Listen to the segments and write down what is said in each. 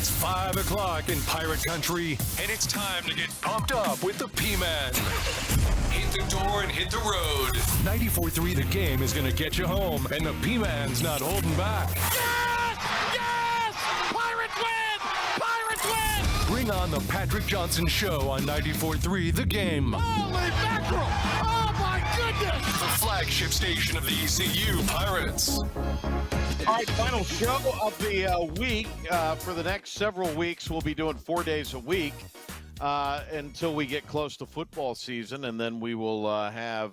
It's 5 o'clock in Pirate Country, and it's time to get pumped up with the P-Man. Hit the door and hit the road. 94.3 The Game is going to get you home, and the P-Man's not holding back. Yes! Yes! Pirates win! Pirates win! Bring on the Patrick Johnson Show on 94.3 The Game. Holy mackerel! Oh, my goodness! The flagship station of the ECU Pirates. All right, final show of the week. For the next several weeks, we'll be doing 4 days a week until we get close to football season, and then we will have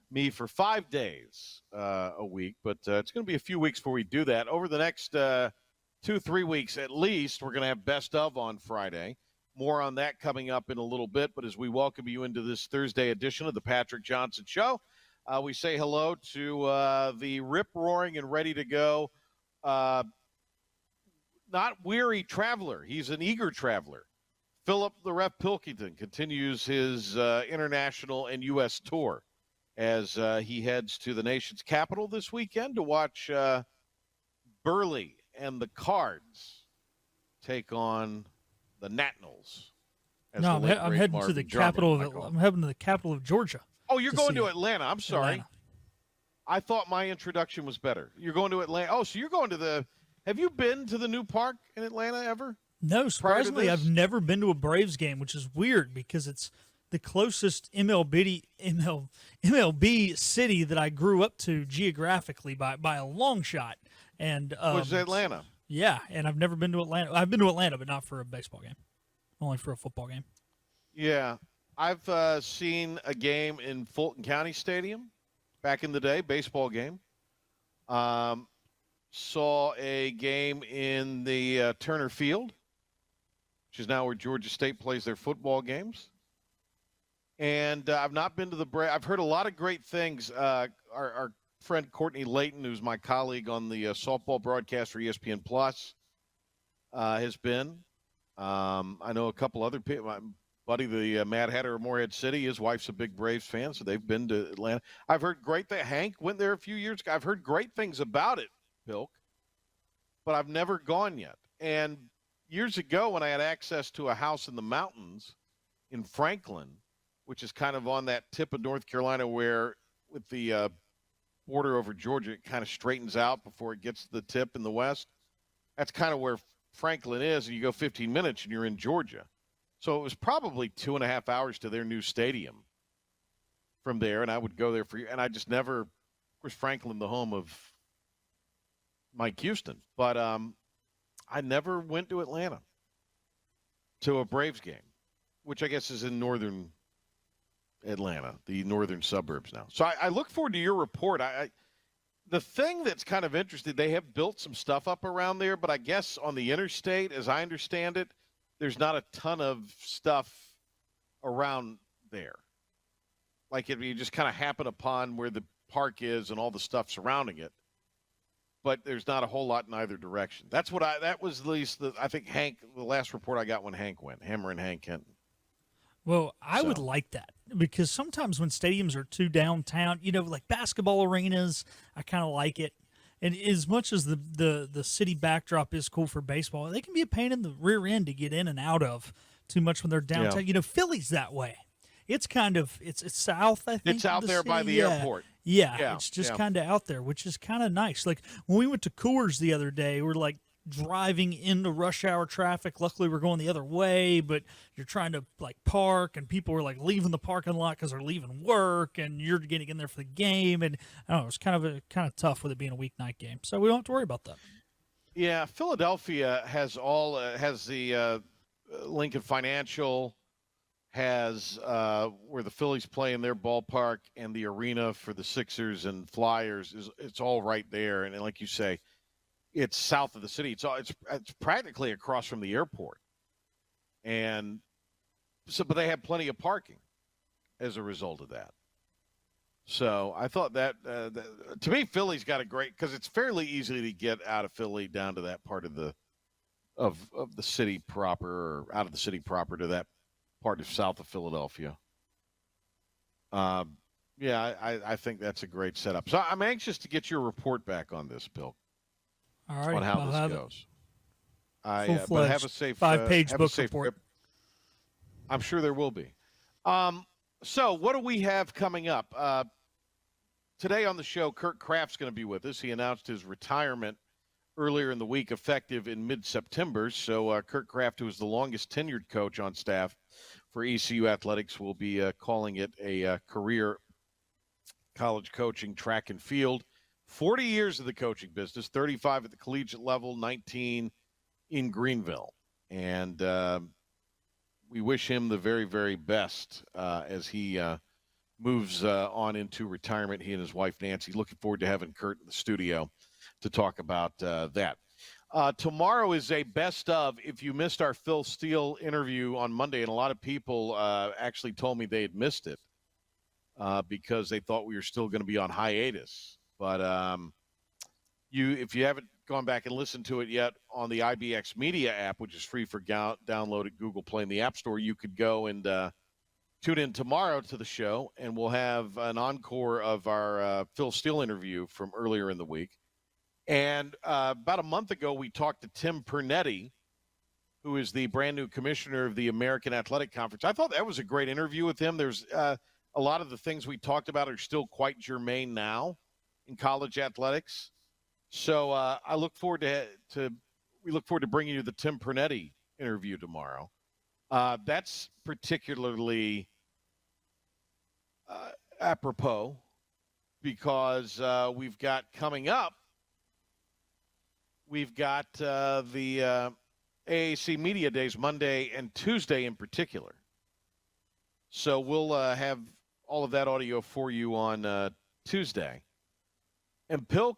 me for 5 days a week. But it's going to be a few weeks before we do that. Over the next 2-3 weeks at least, we're going to have Best Of on Friday. More on that coming up in a little bit. But as we welcome you into this Thursday edition of the Patrick Johnson Show, we say hello to the rip-roaring and ready-to-go, not weary traveler. He's an eager traveler. Philip the Ref Pilkington continues his international and U.S. tour as he heads to the nation's capital this weekend to watch Burley and the Cards take on the Nationals. No, I'm heading to the capital. I'm heading to the capital of Georgia. Oh, you're going to Atlanta. I'm sorry. Atlanta. I thought my introduction was better. You're going to Atlanta. Oh, so you're going to have you been to the new park in Atlanta ever? No, surprisingly, I've never been to a Braves game, which is weird because it's the closest MLB city that I grew up to geographically by a long shot. And was Atlanta? Yeah, and I've never been to Atlanta. I've been to Atlanta, but not for a baseball game. Only for a football game. Yeah. I've seen a game in Fulton County Stadium back in the day, baseball game. Saw a game in the Turner Field, which is now where Georgia State plays their football games. And I've not been to the Braves. I've heard a lot of great things. Our friend Courtney Layton, who's my colleague on the softball broadcast for ESPN Plus, has been. I know a couple other people. My buddy, the Mad Hatter of Morehead City, his wife's a big Braves fan, so they've been to Atlanta. I've heard great things. Hank went there a few years ago. I've heard great things about it, Pilk, but I've never gone yet. And years ago when I had access to a house in the mountains in Franklin, which is kind of on that tip of North Carolina where with the border over Georgia, it kind of straightens out before it gets to the tip in the west. That's kind of where Franklin is, and you go 15 minutes and you're in Georgia. So it was probably 2.5 hours to their new stadium from there, and I would go there and I just never, of course, Franklin, the home of Mike Houston, but I never went to Atlanta to a Braves game, which I guess is in northern Atlanta, the northern suburbs now. So I look forward to your report. The thing that's kind of interesting, they have built some stuff up around there, but I guess on the interstate, as I understand it, there's not a ton of stuff around there. Like you just kind of happen upon where the park is and all the stuff surrounding it, but there's not a whole lot in either direction. That was at least I think Hank, the last report I got when Hank went, Hammer and Hank Kenton. Well, I would like that because sometimes when stadiums are too downtown, like basketball arenas, I kind of like it. And as much as the city backdrop is cool for baseball, they can be a pain in the rear end to get in and out of too much when they're downtown. Yeah. Philly's that way. It's kind of it's south, I think. It's out there by the airport. Yeah, it's just kind of out there, which is kind of nice. Like when we went to Coors the other day, we're like driving into rush hour traffic. Luckily, we're going the other way, but you're trying to like park, and people are like leaving the parking lot because they're leaving work, and you're getting in there for the game. And I don't know, it's kind of tough with it being a weeknight game, so we don't have to worry about that. Yeah, Philadelphia has the Lincoln Financial, has where the Phillies play in their ballpark, and the arena for the Sixers and Flyers it's all right there. And like you say, it's south of the city. It's practically across from the airport, and so but they have plenty of parking as a result of that. So I thought that to me, Philly's got a great because it's fairly easy to get out of Philly down to that part of the city proper, or out of the city proper to that part of south of Philadelphia. Yeah, I think that's a great setup. So I'm anxious to get your report back on this, Bill. All right, on how this goes. But have a safe five-page have a book safe report. trip. I'm sure there will be. So what do we have coming up? Today on the show, Kraft's going to be with us. He announced his retirement earlier in the week, effective in mid-September. So Kraft, who is the longest tenured coach on staff for ECU Athletics, will be calling it a career college coaching, track and field. 40 years of the coaching business, 35 at the collegiate level, 19 in Greenville. And we wish him the very, very best as he moves on into retirement. He and his wife, Nancy, looking forward to having Kurt in the studio to talk about that. Tomorrow is a best of. If you missed our Phil Steele interview on Monday, and a lot of people actually told me they had missed it because they thought we were still going to be on hiatus. But if you haven't gone back and listened to it yet on the IBX Media app, which is free for download at Google Play and the App Store, you could go and tune in tomorrow to the show, and we'll have an encore of our Phil Steele interview from earlier in the week. And about a month ago, we talked to Tim Pernetti, who is the brand new commissioner of the American Athletic Conference. I thought that was a great interview with him. There's a lot of the things we talked about are still quite germane now in college athletics. So I look forward we look forward to bringing you the Tim Pernetti interview tomorrow. That's particularly apropos because we've got coming up, we've got the AAC Media Days, Monday and Tuesday in particular. So we'll have all of that audio for you on Tuesday. And Pilk,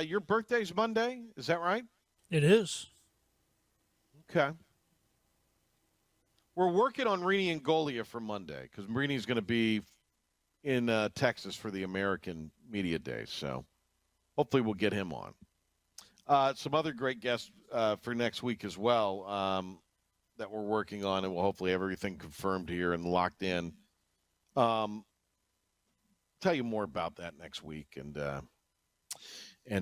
your birthday's Monday, is that right? It is. Okay. We're working on Rini and Golia for Monday because Rini's going to be in Texas for the American Media Days. So hopefully we'll get him on. Some other great guests for next week as well that we're working on, and we'll hopefully have everything confirmed here and locked in. Tell you more about that next week and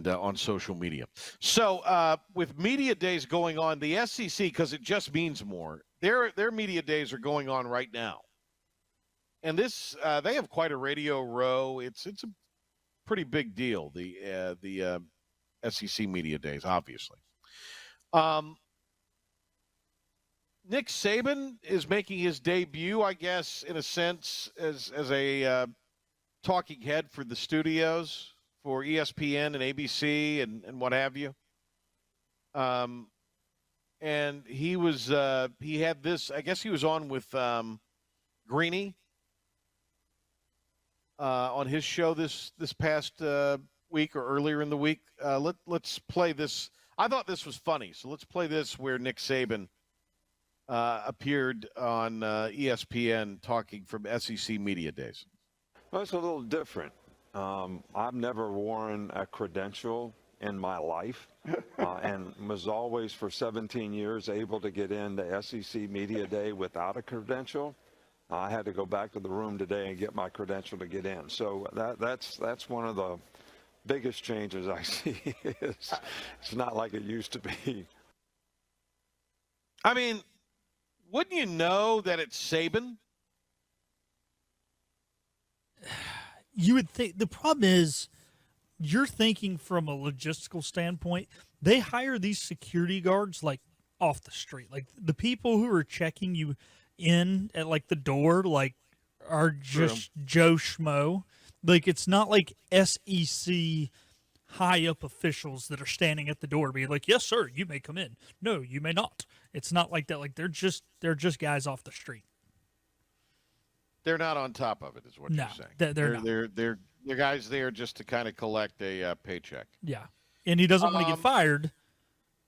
on social media. So with media days going on, the SEC, because it just means more, their media days are going on right now. And this they have quite a radio row. It's a pretty big deal, the SEC media days, obviously. Nick Saban is making his debut, I guess, in a sense, as a talking head for the studios for ESPN and ABC and what have you. And he had this, I guess he was on with Greeny on his show this past week or earlier in the week. Let's play this. I thought this was funny, so let's play this where Nick Saban appeared on ESPN talking from SEC Media Days. Well, it's a little different. I've never worn a credential in my life and was always for 17 years able to get into SEC Media Day without a credential. I had to go back to the room today and get my credential to get in. So that's one of the biggest changes I see. It's not like it used to be. I mean, wouldn't you know that it's Saban? You would think. The problem is you're thinking from a logistical standpoint. They hire these security guards like off the street. Like the people who are checking you in at like the door like are just Joe Schmo. Like it's not like SEC high up officials that are standing at the door being like, "Yes, sir, you may come in. No, you may not." It's not like that. Like they're just guys off the street. They're not on top of it, is what you're saying. They're not. They're guys there just to kind of collect a paycheck. Yeah, and he doesn't want to get fired,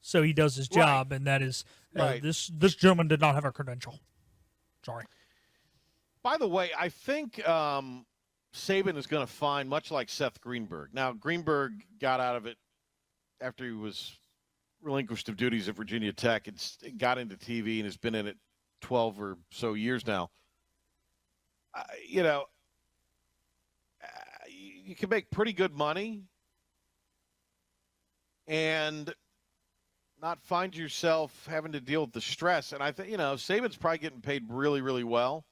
so he does his job, right. And that is Right. This gentleman did not have a credential. Sorry. By the way, I think Saban is going to find, much like Seth Greenberg. Now, Greenberg got out of it after he was relinquished of duties at Virginia Tech and got into TV and has been in it 12 or so years now. You can make pretty good money and not find yourself having to deal with the stress. And I think, Saban's probably getting paid really, really well.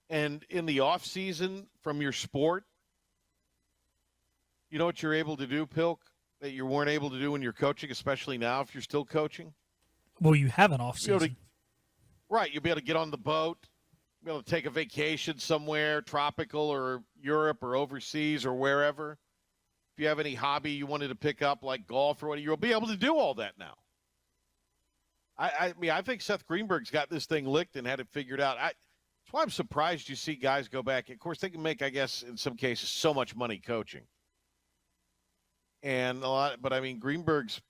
And in the off season from your sport, you know what you're able to do, Pilk, that you weren't able to do when you're coaching, especially now if you're still coaching? Well, you have an off season. Right. You'll be able to get on the boat, be able to take a vacation somewhere, tropical or Europe or overseas or wherever. If you have any hobby you wanted to pick up, like golf or whatever, you'll be able to do all that now. I mean, I think Seth Greenberg's got this thing licked and had it figured out. That's why I'm surprised you see guys go back. Of course, they can make, I guess, in some cases, so much money coaching. And but I mean, Greenberg's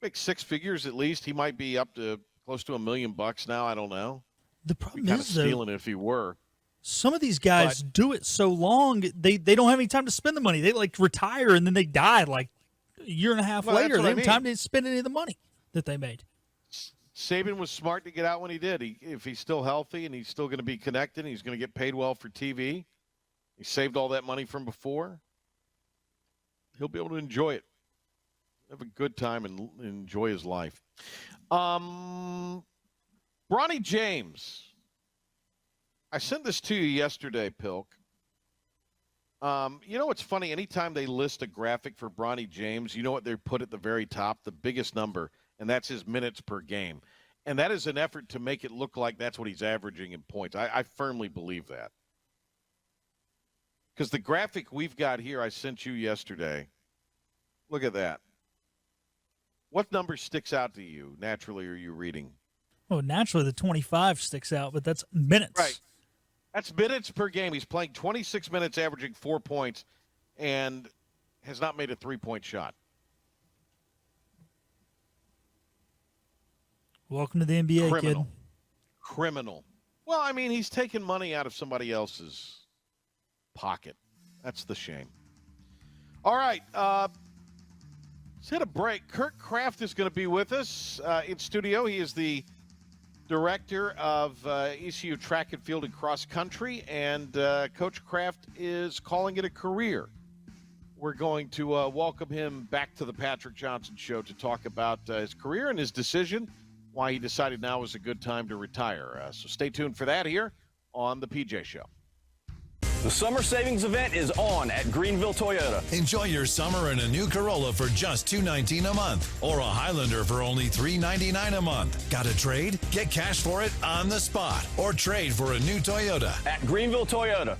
makes six figures at least. He might be up to close to $1 million now. I don't know. The problem kind is, of stealing it if he were. Some of these guys do it so long, they don't have any time to spend the money. They retire and then they die like a year and a half later. They have time to spend any of the money that they made. Saban was smart to get out when he did. If he's still healthy and he's still going to be connected, and he's going to get paid well for TV. He saved all that money from before. He'll be able to enjoy it, have a good time, and enjoy his life. Bronny James. I sent this to you yesterday, Pilk. You know what's funny? Anytime they list a graphic for Bronny James, you know what they put at the very top? The biggest number, and that's his minutes per game. And that is an effort to make it look like that's what he's averaging in points. I firmly believe that. Because the graphic we've got here I sent you yesterday, look at that. What number sticks out to you? Naturally, are you reading? Oh, naturally, the 25 sticks out, but that's minutes. Right. That's minutes per game. He's playing 26 minutes, averaging 4 points, and has not made a three-point shot. Welcome to the NBA, kid. Criminal. Well, I mean, he's taking money out of somebody else's pocket. That's the shame. All right. Let's hit a break. Kurt Kraft is going to be with us in studio. He is the director of ECU track and field and cross country, and Coach Kraft is calling it a career. We're going to welcome him back to the Patrick Johnson Show to talk about his career and his decision, why he decided now was a good time to retire. So stay tuned for that here on the PJ Show. The summer savings event is on at Greenville Toyota. Enjoy your summer in a new Corolla for just $219 a month or a Highlander for only $399 a month. Got a trade? Get cash for it on the spot or trade for a new Toyota. At Greenville Toyota.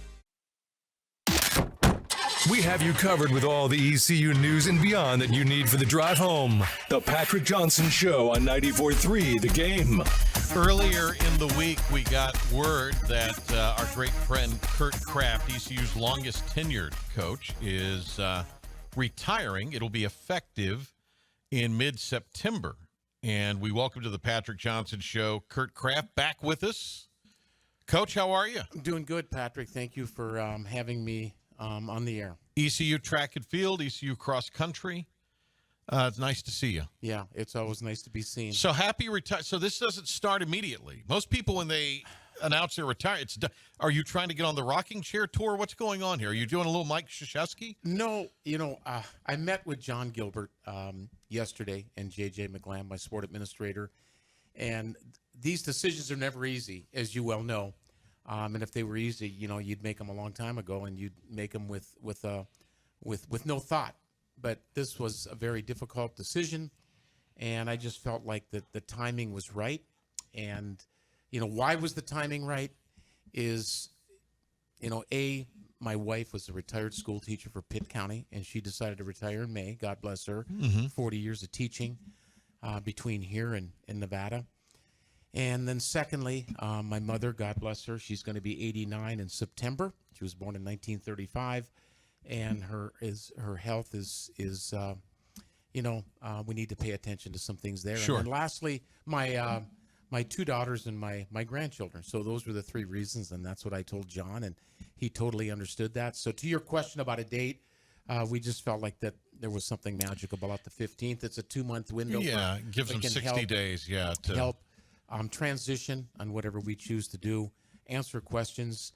We have you covered with all the ECU news and beyond that you need for the drive home. The Patrick Johnson Show on 94.3 The Game. Earlier in the week, we got word that our great friend Kurt Kraft, ECU's longest tenured coach, is retiring. It'll be effective in mid-September. And we welcome to the Patrick Johnson Show Kurt Kraft back with us. Coach, how are you? I'm doing good, Patrick. Thank you for having me on the air. ECU track and field, ECU cross country. It's nice to see you. Yeah, it's always nice to be seen. So happy retire. So this doesn't start immediately. Most people, when they announce their retirement, it's done. Are you trying to get on the rocking chair tour? What's going on here? Are you doing a little Mike Krzyzewski? No, I met with John Gilbert yesterday and J.J. McGlam, my sport administrator, and these decisions are never easy, as you well know. And if they were easy, you'd make them a long time ago, and you'd make them with no thought. But this was a very difficult decision, and I just felt like that the timing was right. And why was the timing right? Is my wife was a retired school teacher for Pitt County, and she decided to retire in May. God bless her. 40 years of teaching between here and Nevada. And then secondly, my mother, God bless her, she's going to be 89 in September. She was born in 1935, and her health is we need to pay attention to some things there. Sure. And then lastly, my two daughters and my grandchildren. So those were the three reasons, and that's what I told John, and he totally understood that. So to your question about a date, we just felt like that there was something magical about the 15th. It's a 2-month window. Yeah, gives them 60 days. Yeah, to help. Transition on whatever we choose to do, answer questions,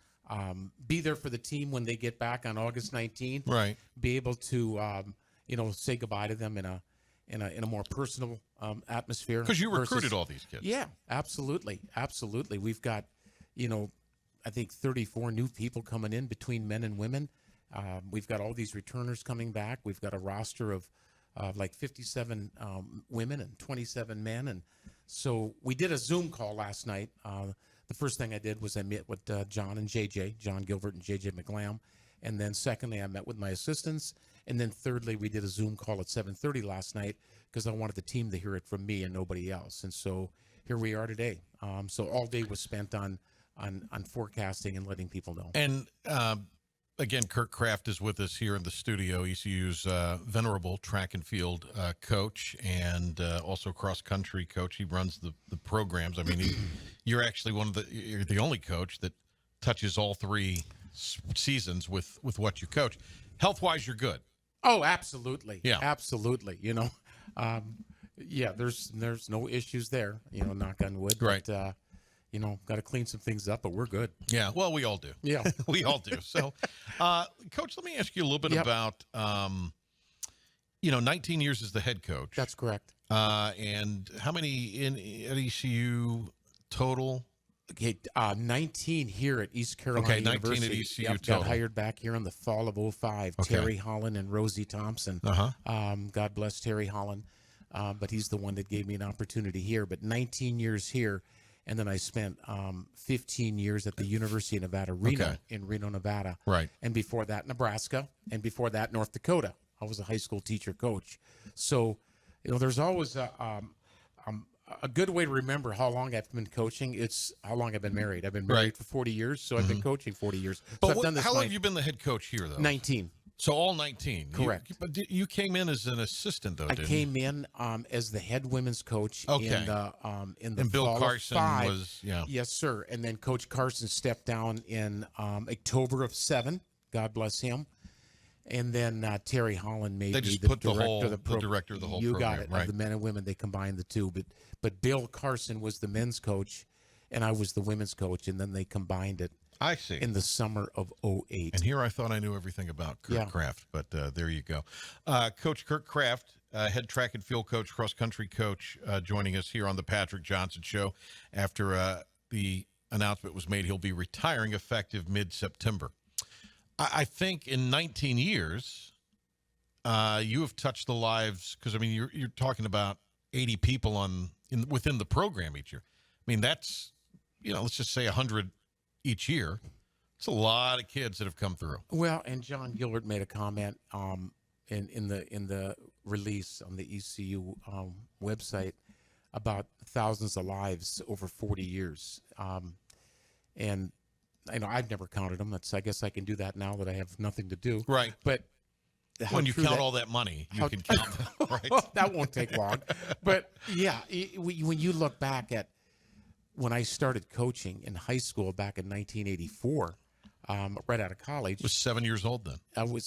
be there for the team when they get back on August 19th. Right. Be able to, say goodbye to them in in a more personal atmosphere. Because you recruited versus- all these kids. Yeah, absolutely. We've got, I think 34 new people coming in between men and women. We've got all these returners coming back. We've got a roster of like 57 women and 27 men. And so we did a Zoom call last night. The first thing I did was I met with John and JJ, John Gilbert and JJ McGlam. And then secondly, I met with my assistants. And then thirdly, we did a Zoom call at 7:30 last night because I wanted the team to hear it from me and nobody else. And so here we are today. So all day was spent on forecasting and letting people know. And again, Kirk Kraft is with us here in the studio. ECU's venerable track and field coach and also cross country coach. He runs the programs. I mean, you're actually you're the only coach that touches all three seasons with what you coach. Health wise, you're good. Oh, absolutely. Yeah, absolutely. There's no issues there. Knock on wood. Right. But, got to clean some things up, but we're good. Yeah, well, we all do. Yeah. We all do. So, Coach, let me ask you a little bit about, 19 years as the head coach. That's correct. And how many at ECU total? Okay, 19 here at East Carolina Okay, 19 University. at ECU Yep, total. got hired back here in the fall of 05. Okay. Terry Holland and Rosie Thompson. God bless Terry Holland. But he's the one that gave me an opportunity here. But 19 years here. And then I spent 15 years at the University of Nevada, Reno, in Reno, Nevada. Right. And before that, Nebraska. And before that, North Dakota. I was a high school teacher coach. So, there's always a good way to remember how long I've been coaching. It's how long I've been married. I've been married for 40 years, so I've been coaching 40 years. But so I've done this how long have you been the head coach here, though? 19. So all 19. Correct. But you came in as an assistant, though, I didn't came in as the head women's coach in the and Bill fall Carson of 5. was, Yes, sir. And then Coach Carson stepped down in October of 7. God bless him. And then Terry Holland made They me just the put the director of the whole program. You got it. Right. Of the men and women, they combined the two. But Bill Carson was the men's coach, and I was the women's coach, and then they combined it. I see. In the summer of 08. And here I thought I knew everything about Kirk Kraft, but there you go. Coach Kirk Kraft, head track and field coach, cross country coach, joining us here on the Patrick Johnson Show after the announcement was made he'll be retiring effective mid-September. I think in 19 years, you have touched the lives, because, I mean, you're talking about 80 people within the program each year. I mean, that's, let's just say 100 each year. It's a lot of kids that have come through. Well, and John Gilbert made a comment in the release on the ECU website about thousands of lives over 40 years. And I've never counted them. I guess I can do that now that I have nothing to do. Right. But when you count all that money, you can count them, right? That won't take long. But yeah, when you look back at when I started coaching in high school back in 1984, right out of college. I was 7 years old then.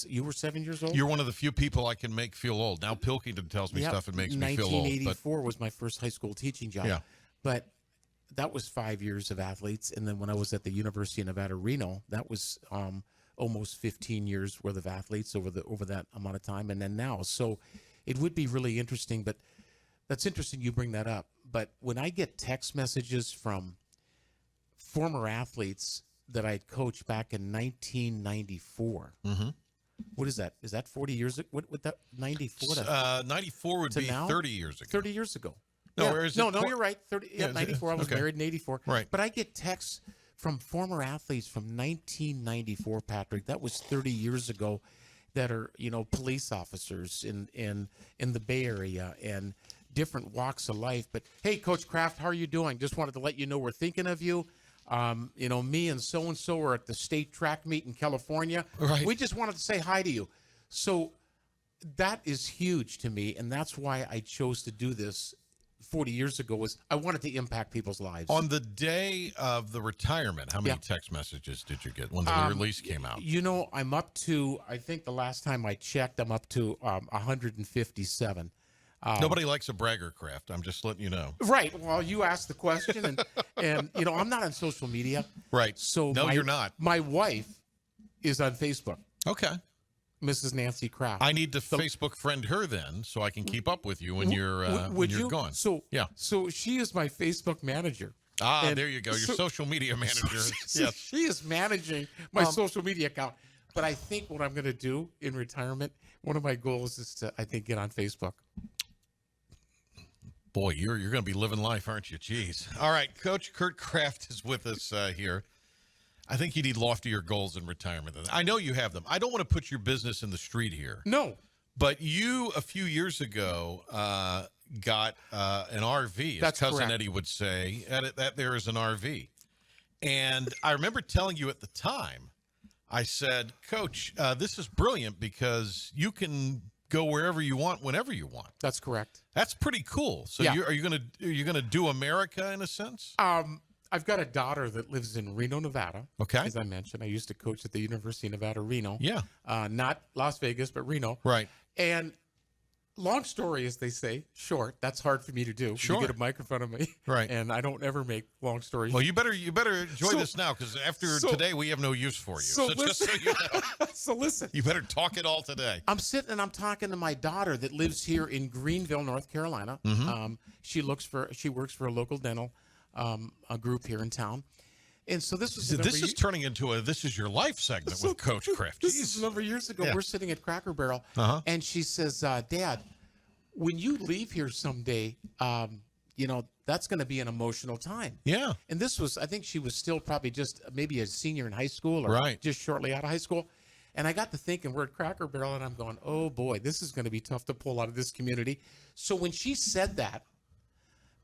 You were 7 years old? You're one of the few people I can make feel old. Now Pilkington tells me stuff and makes me feel old. 1984 was my first high school teaching job. Yeah. But that was 5 years of athletes. And then when I was at the University of Nevada, Reno, that was almost 15 years worth of athletes over that amount of time. And then now. So it would be really interesting. But that's interesting you bring that up. But when I get text messages from former athletes that I coached back in 1994, what is that? Is that 40 years ago? What that 94? 94 would be now? 30 years ago. 30 years ago. No, no, you're right. 94. I was married in 84. Right. But I get texts from former athletes from 1994, Patrick. That was 30 years ago. That are police officers in the Bay Area and different walks of life. But hey, Coach Kraft, how are you doing? Just wanted to let you know we're thinking of you. Me and so are at the state track meet in California. Right. We just wanted to say hi to you. So that is huge to me, and that's why I chose to do this 40 years ago. Was I wanted to impact people's lives. On the day of the retirement, how many text messages did you get when the release came out? I'm up to, I think the last time I checked, I'm up to 157. Nobody likes a bragger, Kraft. I'm just letting you know. Right. Well, you asked the question, and I'm not on social media. Right. So you're not. My wife is on Facebook. Okay. Mrs. Nancy Kraft. I need to Facebook friend her then, so I can keep up with you when you're gone. So yeah. So she is my Facebook manager. Ah, there you go. Your social media manager. Yes. She is managing my social media account. But I think what I'm going to do in retirement, one of my goals is to, I think, get on Facebook. Boy, you're going to be living life, aren't you? Jeez. All right, Coach Kurt Kraft is with us here. I think you need loftier goals in retirement. I know you have them. I don't want to put your business in the street here. No. But you, a few years ago, got an RV, as That's Cousin correct. Eddie would say. That there is an RV. And I remember telling you at the time, I said, Coach, this is brilliant because you can go wherever you want, whenever you want. That's correct. That's pretty cool. So Yeah. are you gonna do America in a sense? I've got a daughter that lives in Reno, Nevada. Okay. As I mentioned, I used to coach at the University of Nevada, Reno. Yeah. Not Las Vegas, but Reno. Right. And long story, as they say, short. That's hard for me to do. Sure. You get a mic in front of me. Right. And I don't ever make long stories. Well, you better enjoy this now because after so- today we have no use for you. so just so you know, So listen. you better talk it all today. I'm sitting and I'm talking to my daughter that lives here in Greenville, North Carolina. Mm-hmm. She works for a local dental a group here in town. And so this was This is turning into a "This Is Your Life" segment with Coach Kraft. This is a number of years ago. Yeah. We're sitting at Cracker Barrel, and she says, "Dad, when you leave here someday, that's going to be an emotional time." Yeah. And this was, I think she was still probably just maybe a senior in high school or Right. just shortly out of high school. And I got to thinking, we're at Cracker Barrel, and I'm going, oh boy, this is going to be tough to pull out of this community. So when she said that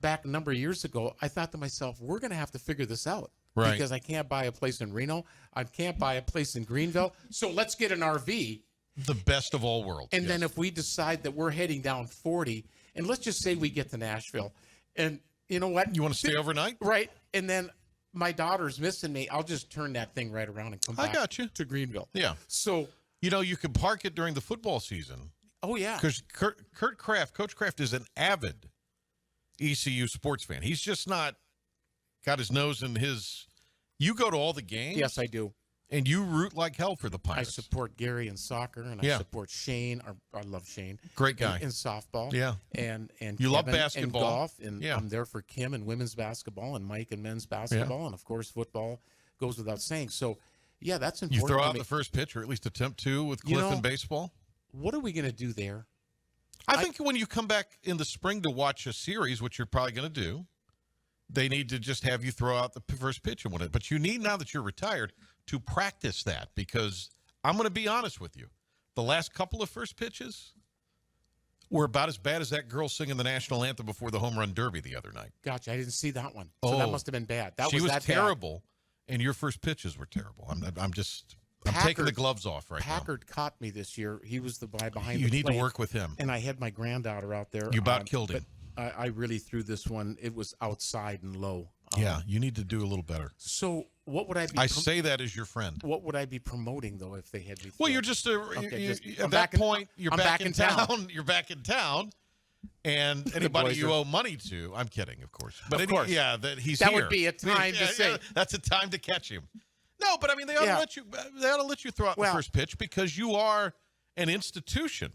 back a number of years ago, I thought to myself, we're going to have to figure this out. Right. Because I can't buy a place in Reno. I can't buy a place in Greenville. So let's get an RV. The best of all worlds. And yes. then if we decide that we're heading down 40, and let's just say we get to Nashville, and you know what? You want to stay overnight? Right. And then my daughter's missing me. I'll just turn that thing right around and come I back got you. to Greenville. Yeah. So, You can park it during the football season. oh, yeah. Because Kurt Kraft, Coach Kraft, is an avid ECU sports fan. He's just not got his nose in his. You go to all the games. Yes, I do. And you root like hell for the I Pirates. support Gary in soccer, and Yeah. I support Shane. I love Shane. Great guy. In softball. Yeah. And You love Kevin basketball. and golf. And Yeah. I'm there for Kim and women's basketball and Mike and men's basketball. And, of course, football goes without saying. So, yeah, that's important. You throw to out me. the first pitch, or at least attempt to, with Cliff in baseball. What are we going to do there? I think when you come back in the spring to watch a series, which you're probably going to do, they need to just have you throw out the first pitch and win it. But you need, now that you're retired, to practice that, because I'm going to be honest with you. The last couple of first pitches were about as bad as that girl singing the national anthem before the home run derby the other night. Gotcha. I didn't see that one. So that must have been bad. She was that terrible, and your first pitches were terrible. I'm taking the gloves off right now. Packard caught me this year. He was the guy behind You the need to plate, work with him. And I had my granddaughter out there. You about killed him. But I really threw this one. It was outside and low. Yeah, you need to do a little better. So what would I be? I say that as your friend. What would I be promoting though if they had me? Well, throw? you're just I'm at that back in- point. You're I'm back in town. You're back in town, and anybody boys you are- owe money to. I'm kidding, of course. But Of course. yeah, that he's That here. would be a time to say. That's a time to catch him. No, but I mean they ought to let you. They ought to let you throw out the first pitch because you are an institution.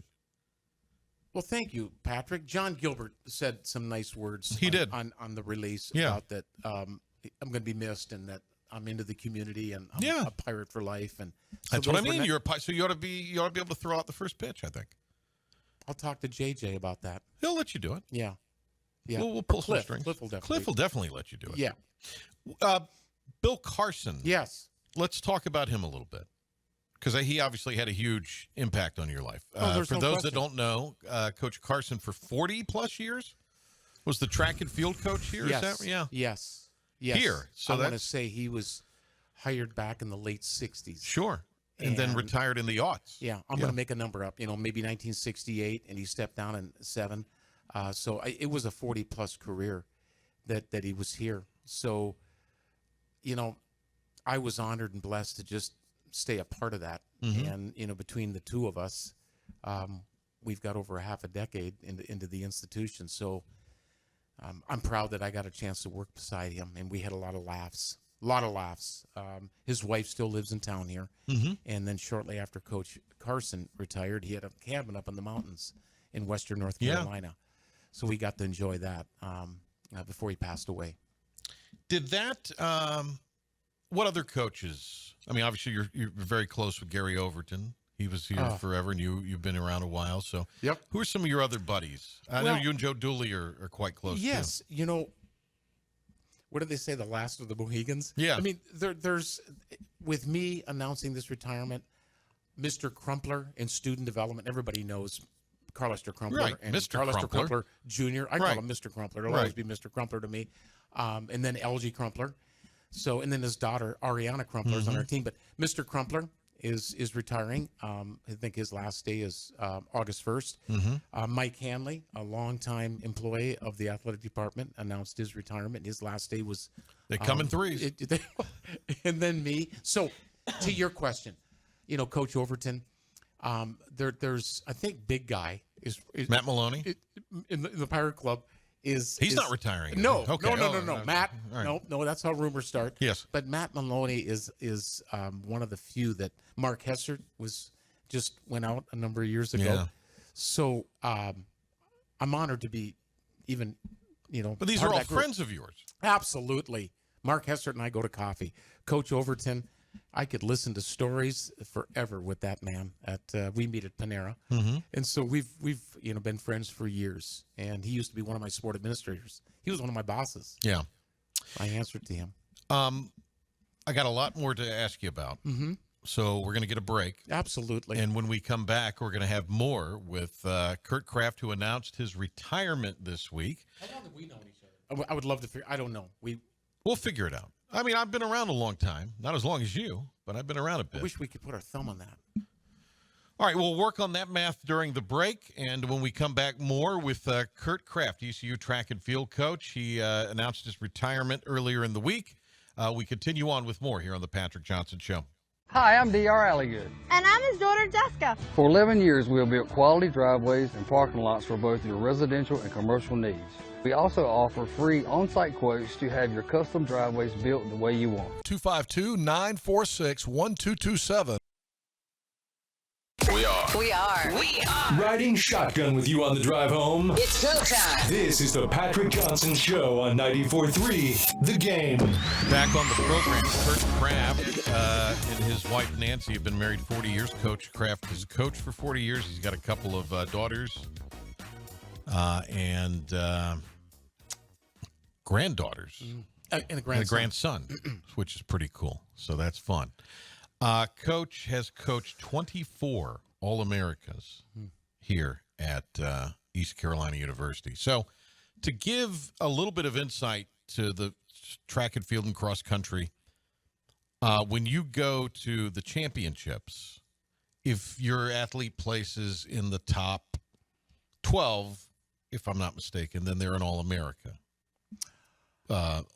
Well, thank you, Patrick. John Gilbert said some nice words. He did on the release Yeah. about that. I'm going to be missed, and that I'm into the community, and I'm a pirate for life. And so That's what I those were mean. ni- You're a so you ought to be able to throw out the first pitch. I think I'll talk to JJ about that. he'll let you do it. Yeah. Yeah. We'll Or pull some Cliff. strings. Cliff will definitely let you do it. Yeah. Bill Carson. Yes. Let's talk about him a little bit, because he obviously had a huge impact on your life. There's For no those question. that don't know, Coach Carson for 40-plus years was the track and field coach here. Yes. Is that, yeah. Yes. Yes. Here. So I want to that's say he was hired back in the late 60s. sure. And then retired in the aughts. Yeah. I'm going to make a number up, maybe 1968, and he stepped down in 7. It was a 40-plus career that he was here. So, I was honored and blessed to just stay a part of that. Mm-hmm. And, between the two of us, we've got over a half a decade into the institution. So I'm proud that I got a chance to work beside him, and we had a lot of laughs A lot of laughs. His wife still lives in town here. Mm-hmm. And then shortly after Coach Carson retired, he had a cabin up in the mountains in western North Yeah. Carolina. So we got to enjoy that before he passed away. Did that? What other coaches? I mean, obviously you're very close with Gary Overton. He was here forever, and you've been around a while. So, Yep. Who are some of your other buddies? I know you and Joe Dooley are quite close. Yes, you know, what do they say? The last of the Mohegans. Yeah. I mean, there's with me announcing this retirement, Mr. Crumpler in student development. Everybody knows Carl Lester Crumpler Right, and Mr. Carl Lester Crumpler. Crumpler Jr. I Right. call him Mr. Crumpler. It'll always be Mr. Crumpler to me. And then LG Crumpler. So, and then his daughter Ariana Crumpler is on our team. But Mr. Crumpler is retiring. I think his last day is August 1st. Mike Hanley, a longtime employee of the athletic department, announced his retirement. His last day was They come in threes. and then me. So, to your question, you know, Coach Overton, there's I think big guy is Matt Maloney in the Pirate Club. He's not retiring. No, Okay. no. Matt, all right. no. That's how rumors start. Yes. But Matt Maloney is one of the few that Mark Hessert just went out a number of years ago. Yeah. So I'm honored to be even, you know. But these part are of all that group. friends of yours. Absolutely. Mark Hessert and I go to coffee. Coach Overton, I could listen to stories forever with that man. We meet at Panera, and so we've been friends for years. And he used to be one of my sport administrators. He was one of my bosses. Yeah. I answered to him. I got a lot more to ask you about. So we're going to get a break. Absolutely. And when we come back, we're going to have more with Kurt Kraft, who announced his retirement this week. How long have we known each other? I would love to figure. I don't know. We'll figure it out. I mean, I've been around a long time. Not as long as you, but I've been around a bit. I wish we could put our thumb on that. All right, we'll work on that math during the break. And when we come back, more with Kurt Kraft, ECU track and field coach. He announced his retirement earlier in the week. We continue on with more here on The Patrick Johnson Show. Hi, I'm D.R. Alligood. And I'm his daughter, Jessica. For 11 years, we have built quality driveways and parking lots for both your residential and commercial needs. We also offer free on-site quotes to have your custom driveways built the way you want. 252-946-1227. We are Riding shotgun with you on the drive home. It's go time. This is the Patrick Johnson Show on 94.3 The Game. Back on the program, Kurt Kraft and his wife Nancy have been married 40 years. Coach Kraft is a coach for 40 years. He's got a couple of daughters and granddaughters. And a grandson, which is pretty cool. So that's fun. Coach has coached 24 All-Americas here at East Carolina University. So to give a little bit of insight to the track and field and cross country, when you go to the championships, if your athlete places in the top 12, if I'm not mistaken, then they're an All-America.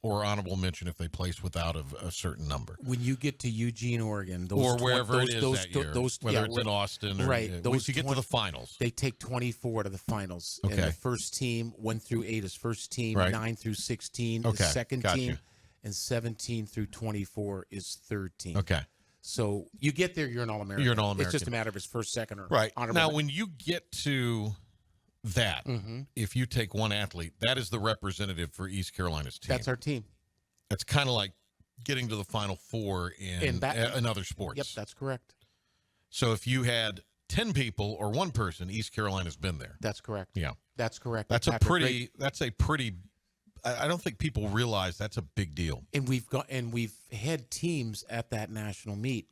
Or honorable mention if they place without a certain number. When you get to Eugene, Oregon, or wherever it is that year, whether it's in Austin or once you get to the finals. They take 24 to the finals. Okay. And the first team, 1 through 8 is first team, Right. 9 through 16 Okay, is second got team, you. and 17 through 24 is third team. Okay. So you get there, you're an All-American. You're an All-American. It's just a matter of his first, second, or Right. honorable. Now, when you get to that, if you take one athlete, that is the representative for East Carolina's team. That's our team. That's kind of like getting to the Final Four in other sports. Yep, that's correct. So if you had 10 people or one person, East Carolina's been there. That's correct. Yeah. That's correct. That's Patrick, a pretty I don't think people realize that's a big deal. And we've had teams at that national meet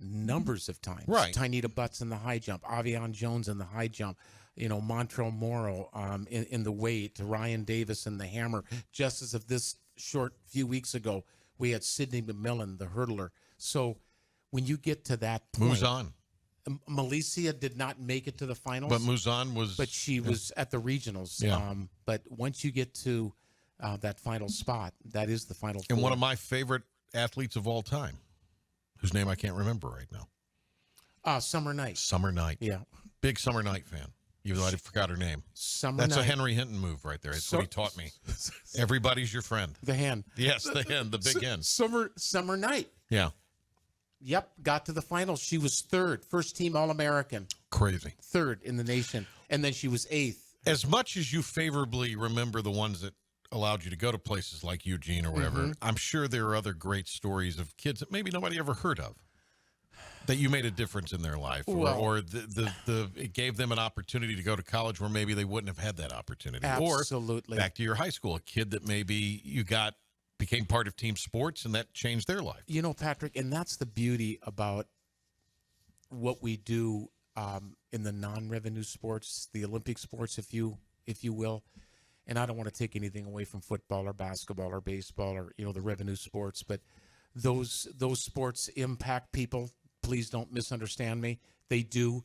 numbers of times. Right. Tynita Butts in the high jump, Avion Jones in the high jump, Montrell Morrow in the weight, Ryan Davis in the hammer. Just as of this short few weeks ago, we had Sydney McMillan, the hurdler. So when you get to that point, Muzan. Malicia did not make it to the finals. But Muzan was. But she was at the regionals. Yeah. But once you get to that final spot, that is the final And four. one of my favorite athletes of all time, whose name I can't remember right now. Summer Knight. Summer Knight. Yeah. Big Summer Knight fan. Even though I forgot her name. That's a Henry Hinton move right there. That's what he taught me. Everybody's your friend. The hen. Yes, the hen, the big hen. Summer night. Yeah. Yep, got to the finals. She was third, first team All-American. Crazy. Third in the nation. And then she was eighth. As much as you favorably remember the ones that allowed you to go to places like Eugene or whatever, I'm sure there are other great stories of kids that maybe nobody ever heard of, that you made a difference in their life, or it gave them an opportunity to go to college where maybe they wouldn't have had that opportunity. Absolutely. Or back to your high school, a kid that maybe became part of team sports and that changed their life. You know, Patrick, and that's the beauty about what we do in the non-revenue sports, the Olympic sports, if you will. And I don't want to take anything away from football or basketball or baseball or, the revenue sports, but those sports impact people. Please don't misunderstand me. They do.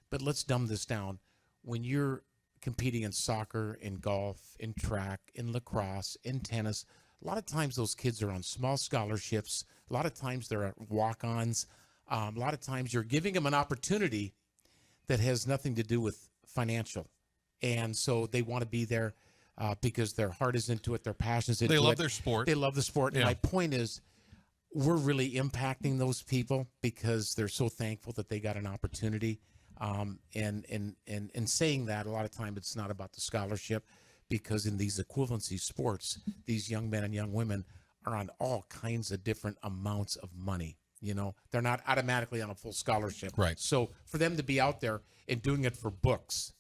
But let's dumb this down. When you're competing in soccer, in golf, in track, in lacrosse, in tennis, a lot of times those kids are on small scholarships. A lot of times they're walk-ons. A lot of times you're giving them an opportunity that has nothing to do with financial. And so they want to be there because their heart is into it, their passion is into it. They love their sport. They love the sport. Yeah. And my point is, we're really impacting those people because they're so thankful that they got an opportunity. And saying that, a lot of time it's not about the scholarship, because in these equivalency sports, these young men and young women are on all kinds of different amounts of money. They're not automatically on a full scholarship. Right. So for them to be out there and doing it for books,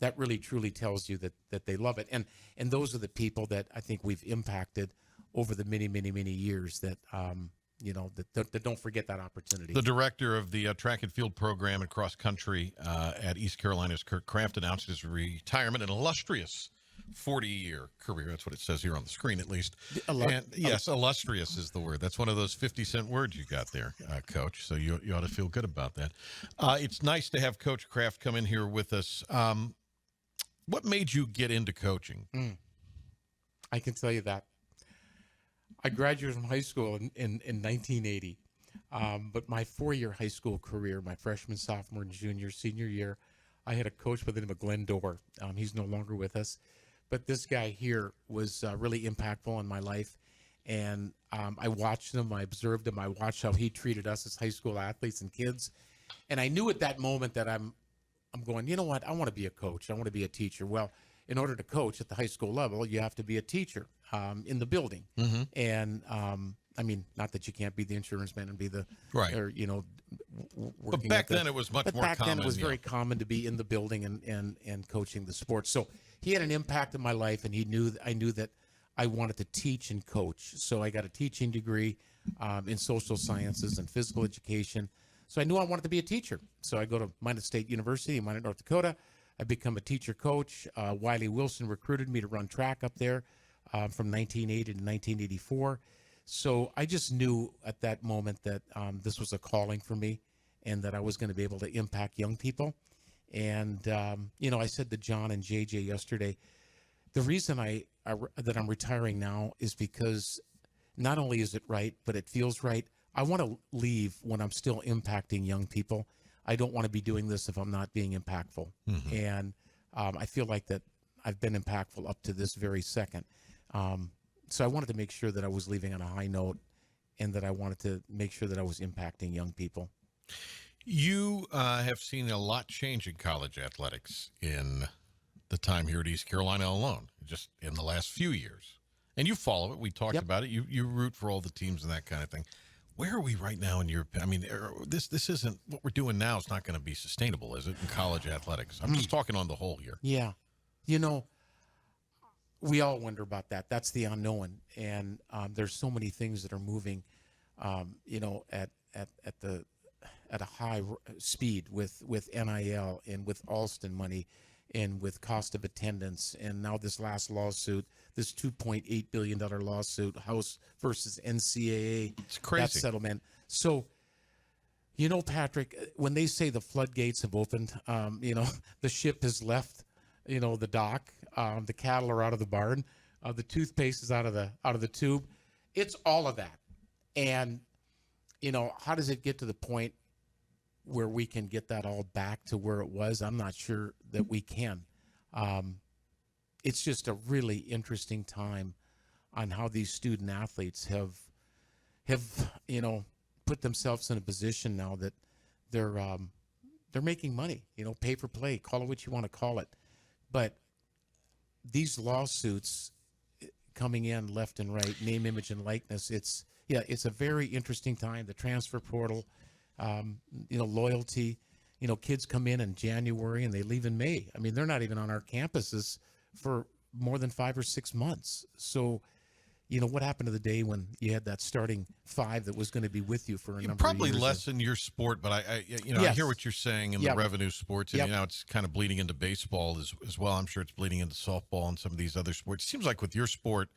that really truly tells you that they love it. And those are the people that I think we've impacted over the many, many, many years that, that don't forget that opportunity. The director of the track and field program and cross country at East Carolina's Kraft announced his retirement, an illustrious 40-year career. That's what it says here on the screen, at least. Yes, illustrious is the word. That's one of those 50-cent words you got there, Coach. So you ought to feel good about that. It's nice to have Coach Kraft come in here with us. What made you get into coaching? I can tell you that. I graduated from high school in 1980, but my 4-year high school career, my freshman, sophomore, junior, senior year, I had a coach by the name of Glenn Dorr. He's no longer with us, but this guy here was really impactful in my life, and I watched him, I observed him, I watched how he treated us as high school athletes and kids, and I knew at that moment that I'm going, you know what, I want to be a coach, I want to be a teacher. Well, in order to coach at the high school level, you have to be a teacher in the building. And I mean, not that you can't be the insurance man and be the right, or but back then it was much more back common. Then it was very common to be in the building and coaching the sports. So he had an impact in my life, and I knew that I wanted to teach and coach. So I got a teaching degree in social sciences and physical education. So I knew I wanted to be a teacher. So I go to Minot State University in Minot, North Dakota. I become a teacher coach. Wiley Wilson recruited me to run track up there from 1980 to 1984. So I just knew at that moment that this was a calling for me and that I was going to be able to impact young people. And, I said to John and JJ yesterday, the reason that I'm retiring now is because not only is it right, but it feels right. I want to leave when I'm still impacting young people. I don't want to be doing this if I'm not being impactful. And I feel like that I've been impactful up to this very second. So I wanted to make sure that I was leaving on a high note and that I wanted to make sure that I was impacting young people. You have seen a lot change in college athletics in the time here at East Carolina alone, just in the last few years. And you follow it. We talked about it. You root for all the teams and that kind of thing. Where are we right now in your? I mean, this isn't what we're doing now. It's not going to be sustainable, is it, in college athletics? I'm just talking on the whole here. Yeah, we all wonder about that. That's the unknown, and there's so many things that are moving, at a high speed with NIL and with Alston money, and with cost of attendance, and now this last lawsuit, this $2.8 billion lawsuit, House versus NCAA. It's crazy. That settlement. So, Patrick, when they say the floodgates have opened, the ship has left, the dock, the cattle are out of the barn, the toothpaste is out of the tube. It's all of that. And, how does it get to the point where we can get that all back to where it was. I'm not sure that we can. It's just a really interesting time on how these student athletes have put themselves in a position now that they're making money, pay for play, call it what you want to call it. But these lawsuits coming in left and right, name, image, and likeness, it's a very interesting time. The transfer portal, loyalty, kids come in January and they leave in May. I mean, they're not even on our campuses for more than 5 or 6 months. So, what happened to the day when you had that starting five that was going to be with you for a number of years? Probably less in your sport, but I hear what you're saying in the revenue sports, and it's kind of bleeding into baseball as well. I'm sure it's bleeding into softball and some of these other sports. It seems like with your sport,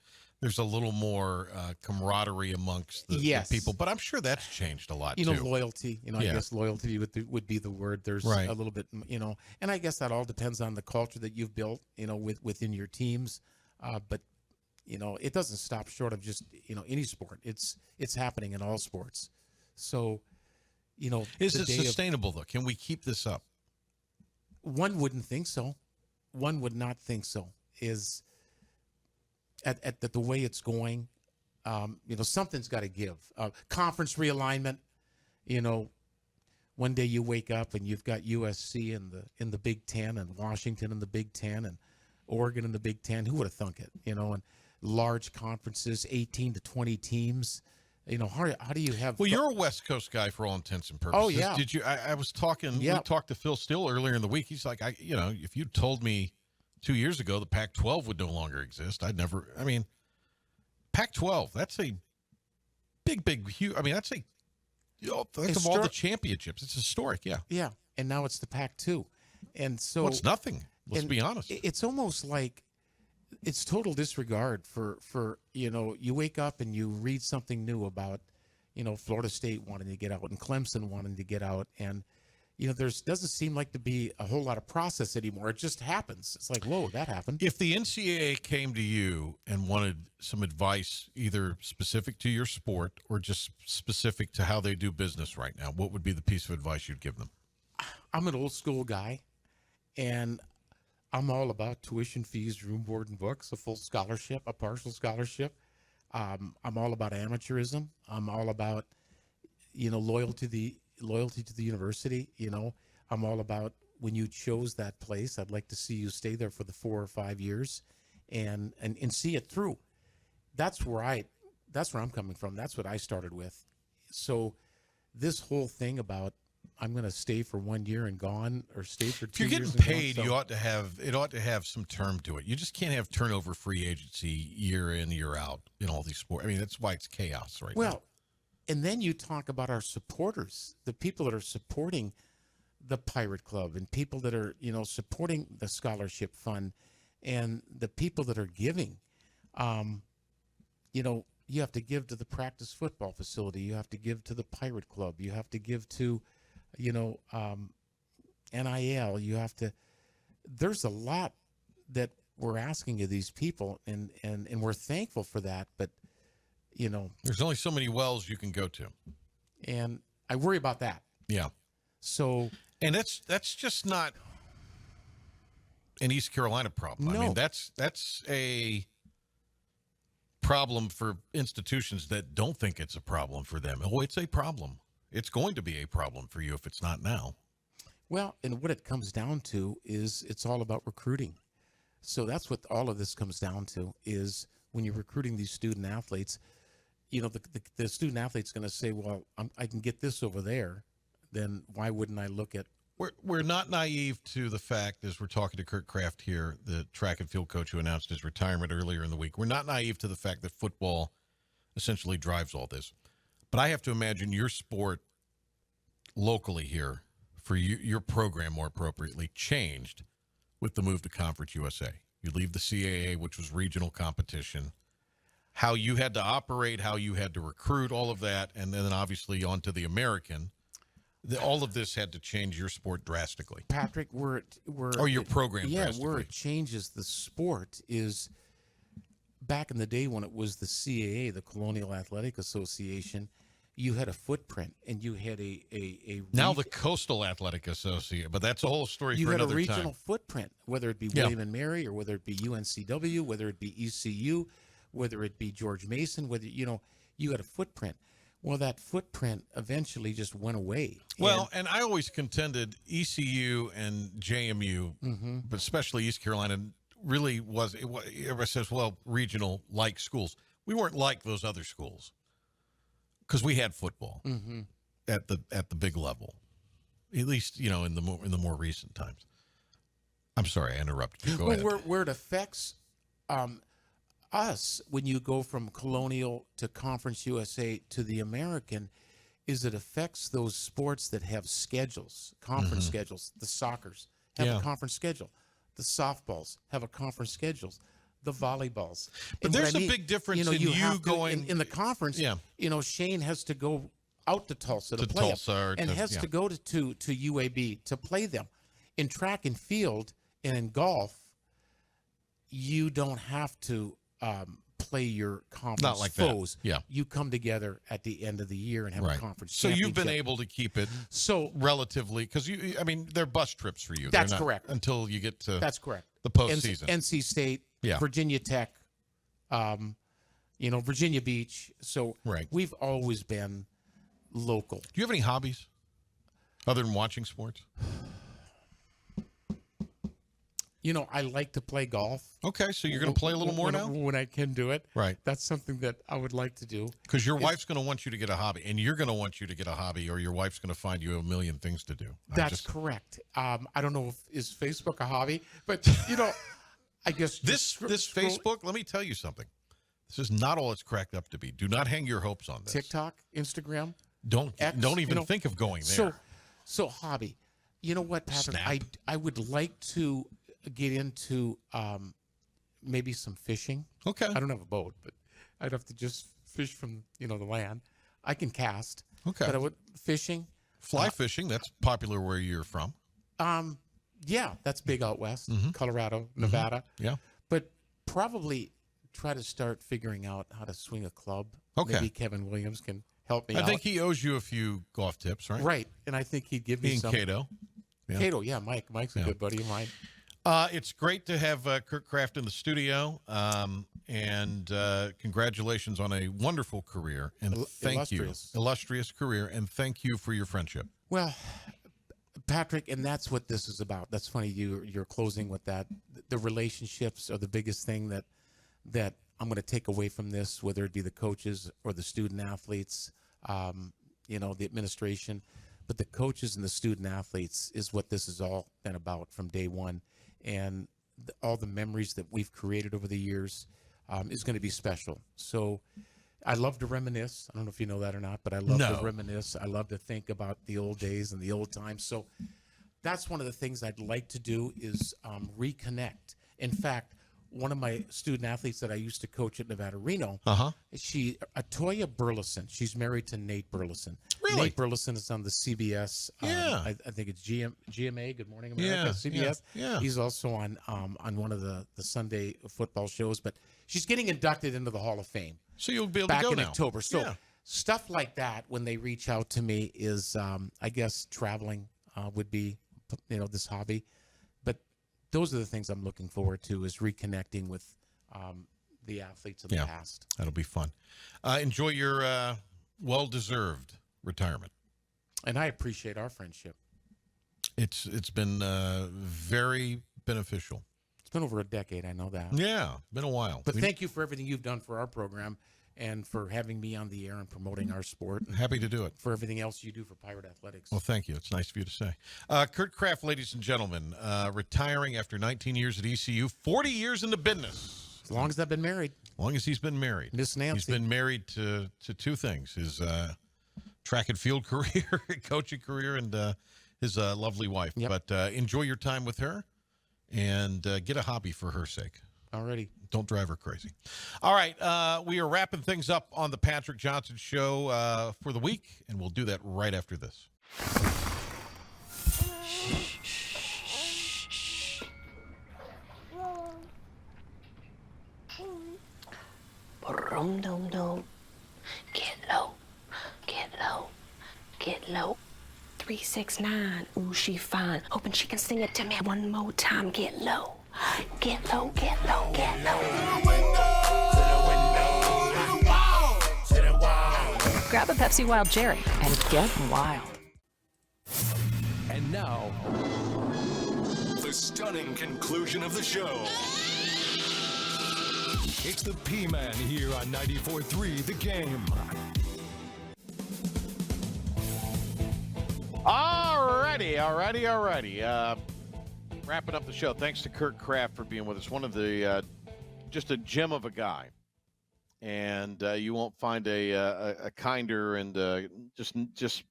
there's a little more camaraderie amongst the people, but I'm sure that's changed a lot too. Loyalty. I guess loyalty would be the word. There's a little bit, and I guess that all depends on the culture that you've built, within your teams, but. It doesn't stop short of just, any sport. It's happening in all sports. So, is it sustainable though? Can we keep this up? One wouldn't think so. One would not think so. Is at the way it's going, something's got to give. Conference realignment. One day you wake up and you've got USC in the Big Ten and Washington in the Big Ten and Oregon in the Big Ten. Who would have thunk it? And large conferences, 18 to 20 teams. How do you have? Well, you're a West Coast guy for all intents and purposes. Oh yeah. Did you? I was talking. We talked to Phil Steele earlier in the week. He's like, if you told me 2 years ago the Pac-12 would no longer exist, I'd never. I mean, Pac-12. That's a big, huge. I mean, that's of all the championships. It's historic. Yeah. Yeah, and now it's the Pac-2, and so it's nothing. Let's be honest. It's almost like. It's total disregard for you wake up and you read something new about Florida State wanting to get out and Clemson wanting to get out, and there's doesn't seem like to be a whole lot of process anymore. It just happens. It's like, whoa, that happened. If the NCAA came to you and wanted some advice, either specific to your sport or just specific to how they do business right now, what would be the piece of advice you'd give them? I'm an old school guy, and I'm all about tuition fees, room, board, and books, a full scholarship, a partial scholarship. I'm all about amateurism. I'm all about, loyalty to the university. I'm all about when you chose that place, I'd like to see you stay there for the 4 or 5 years and see it through. That's where I'm coming from. That's what I started with. So this whole thing about I'm going to stay for 1 year and gone, or stay for 2 years. If you're getting paid, you ought to have some term to it. You just can't have turnover free agency year in, year out in all these sports. I mean, that's why it's chaos right now. Well, and then you talk about our supporters, the people that are supporting the Pirate Club, and people that are supporting the scholarship fund, and the people that are giving. You have to give to the practice football facility. You have to give to the Pirate Club. You have to give to NIL, you have to, there's a lot that we're asking of these people, and we're thankful for that, but there's only so many wells you can go to, and I worry about that. Yeah. So, and that's just not an East Carolina problem. No. I mean, that's a problem for institutions that don't think it's a problem for them. Oh, it's a problem. It's going to be a problem for you if it's not now. Well, and what it comes down to is it's all about recruiting. So that's what all of this comes down to, is when you're recruiting these student athletes, the student athlete's going to say, well, I can get this over there. Then why wouldn't I look at? We're not naive to the fact, as we're talking to Kurt Kraft here, the track and field coach who announced his retirement earlier in the week. We're not naive to the fact that football essentially drives all this. But I have to imagine your sport locally here, for your program more appropriately, changed with the move to Conference USA. You leave the CAA, which was regional competition, how you had to operate, how you had to recruit, all of that, and then obviously onto the American. All of this had to change your sport drastically. Patrick, your program drastically. Where it changes the sport is back in the day when it was the CAA, the Colonial Athletic Association, you had a footprint, and you had a now the Coastal Athletic Association, but that's a whole story you for had another a regional time. footprint, whether it be Yeah. William and Mary, or whether it be UNCW, whether it be ECU, whether it be George Mason, whether you had a footprint. Well, that footprint eventually just went away. Well, and I always contended ECU and JMU, but especially East Carolina, really everybody says, well, regional like schools. We weren't like those other schools because we had football at the big level, at least in the more recent times. I'm sorry, I interrupted you. Go ahead. Where it affects us when you go from Colonial to Conference USA to the American is it affects those sports that have schedules, conference schedules. The soccers have a conference schedule. The softballs have a conference schedule. The volleyballs. But And there's what I a mean, big difference in you you have to- going in the conference. Yeah. Shane has to go out to Tulsa to To play 'em, Tulsa or and to- has yeah. to go to UAB to play them. In track and field and in golf, you don't have to play your conference Not like that. foes. Yeah. You come together at the end of the year and have a conference So you've been championship. able to keep it So relatively because they're bus trips for you. That's They're not correct. Until you get to That's correct. the postseason. NC State, Yeah. Virginia Tech, Virginia Beach. So Right. we've always been local. Do you have any hobbies other than watching sports? I like to play golf. Okay, so you're going to play a little more now? When I can do it. Right. That's something that I would like to do. Because your wife's going to want you to get a hobby, and you're going to want you to get a hobby, or your wife's going to find you a million things to do. That's correct. I don't know is Facebook a hobby, but I guess This Facebook, let me tell you something. This is not all it's cracked up to be. Do not hang your hopes on this. TikTok, Instagram. Don't X, even think of going there. So hobby. You know what, Patrick? Snap. I would like to get into maybe some fishing. Okay. I don't have a boat, but I'd have to just fish from the land. I can cast. Okay. But I would fishing. Fly fishing, that's popular where you're from. Yeah, that's big out west, Colorado, Nevada. Yeah. But probably try to start figuring out how to swing a club. Okay. Maybe Kevin Williams can help me out. I think he owes you a few golf tips, right? Right, and I think he'd give me He and some. Cato. Yeah. Cato, yeah, Mike. Mike's a good buddy of mine. It's great to have Kurt Kraft in the studio, and congratulations on a wonderful career, and thank you, illustrious career, and thank you for your friendship. Well, Patrick, and that's what this is about. That's funny you're closing with that. The relationships are the biggest thing that I'm going to take away from this, whether it be the coaches or the student athletes, the administration. But the coaches and the student athletes is what this has all been about from day one. And all the memories that we've created over the years is going to be special. So I love to reminisce. I don't know if you know that or not, but I love to reminisce. I love to think about the old days and the old times. So that's one of the things I'd like to do is reconnect. In fact, one of my student athletes that I used to coach at Nevada Reno, Atoya Burleson. She's married to Nate Burleson. Really? Nate Burleson is on the CBS. Yeah. I think it's GMA, Good Morning America, CBS. Yeah. He's also on one of the Sunday football shows. But she's getting inducted into the Hall of Fame. So you'll be able back to go in now. October. So stuff like that, when they reach out to me, is I guess traveling would be this hobby. But those are the things I'm looking forward to, is reconnecting with the athletes of the past. That'll be fun. Enjoy your well-deserved retirement. And I appreciate our friendship. It's been very beneficial. It's been over a decade, I know that. Yeah, been a while. But thank you for everything you've done for our program and for having me on the air and promoting our sport. Happy to do it. For everything else you do for Pirate Athletics. Well, thank you. It's nice of you to say. Kurt Kraft, ladies and gentlemen, retiring after 19 years at ECU, 40 years in the business. As long as I've been married. As long as he's been married. Miss Nancy. He's been married to two things: his track and field career, coaching career, and his lovely wife. Yep. But enjoy your time with her, and get a hobby for her sake. Alrighty. Don't drive her crazy. All right, we are wrapping things up on the Patrick Johnson Show for the week, and we'll do that right after this. Boom, dum, dum. Get low, get 369. Ooh, she fine. Hoping she can sing it to me one more time. Get low. Get low, get low, get low. Grab a Pepsi Wild Cherry and get wild. And now, the stunning conclusion of the show. It's the P-Man here on 94.3 The Game. Alrighty. Wrapping up the show. Thanks to Kurt Kraft for being with us. One of the, just a gem of a guy. And you won't find a kinder and just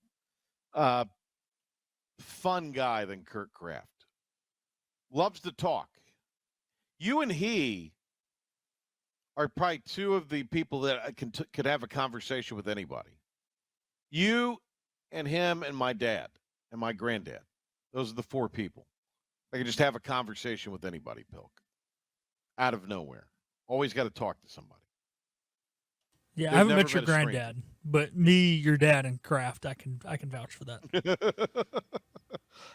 fun guy than Kurt Kraft. Loves to talk. You and he are probably two of the people that could have a conversation with anybody. You and him and my dad and my granddad. Those are the four people. I can just have a conversation with anybody, Pilk. Out of nowhere. Always got to talk to somebody. Yeah, I haven't met your granddad, but me, your dad, and Kraft, I can vouch for that.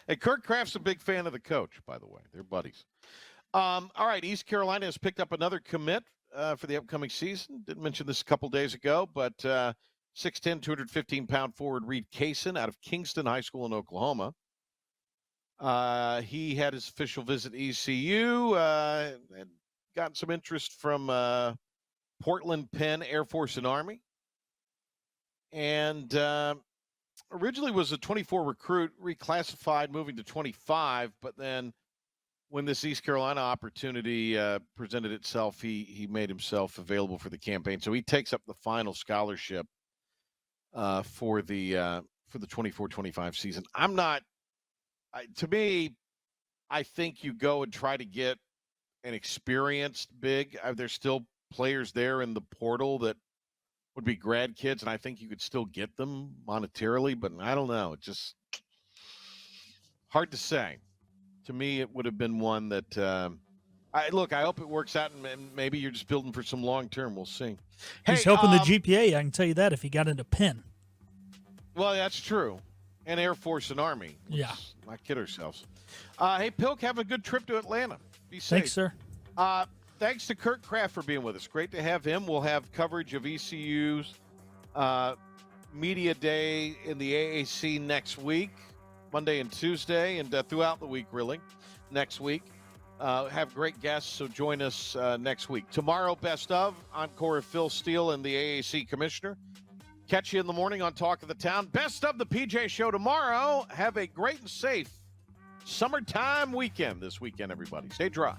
Hey, Kurt Kraft's a big fan of the coach, by the way. They're buddies. All right, East Carolina has picked up another commit for the upcoming season. Didn't mention this a couple days ago, but 6'10", 215-pound forward Reed Kaysen out of Kingston High School in Oklahoma. He had his official visit to ECU, and gotten some interest from Portland, Penn, Air Force, and Army. And originally was a 24 recruit, reclassified, moving to 25, but then when this East Carolina opportunity presented itself, he made himself available for the campaign. So he takes up the final scholarship for the 24-25 season. To me, I think you go and try to get an experienced big. There's still players there in the portal that would be grad kids, and I think you could still get them monetarily, but I don't know. It's just hard to say. To me, it would have been one that I hope it works out, and maybe you're just building for some long-term. We'll see. He's hoping the GPA, I can tell you that, if he got into Penn. Well, that's true. And Air Force and Army. Let's not kid ourselves. Hey, Pilk, have a good trip to Atlanta. Be safe. Thanks, sir. Thanks to Kurt Kraft for being with us. Great to have him. We'll have coverage of ECU's Media Day in the AAC next week, Monday and Tuesday, and throughout the week, really, next week. Have great guests, so join us next week. Tomorrow, Best of, encore of Phil Steele and the AAC Commissioner. Catch you in the morning on Talk of the Town. Best of the PJ Show tomorrow. Have a great and safe summertime weekend this weekend, everybody. Stay dry.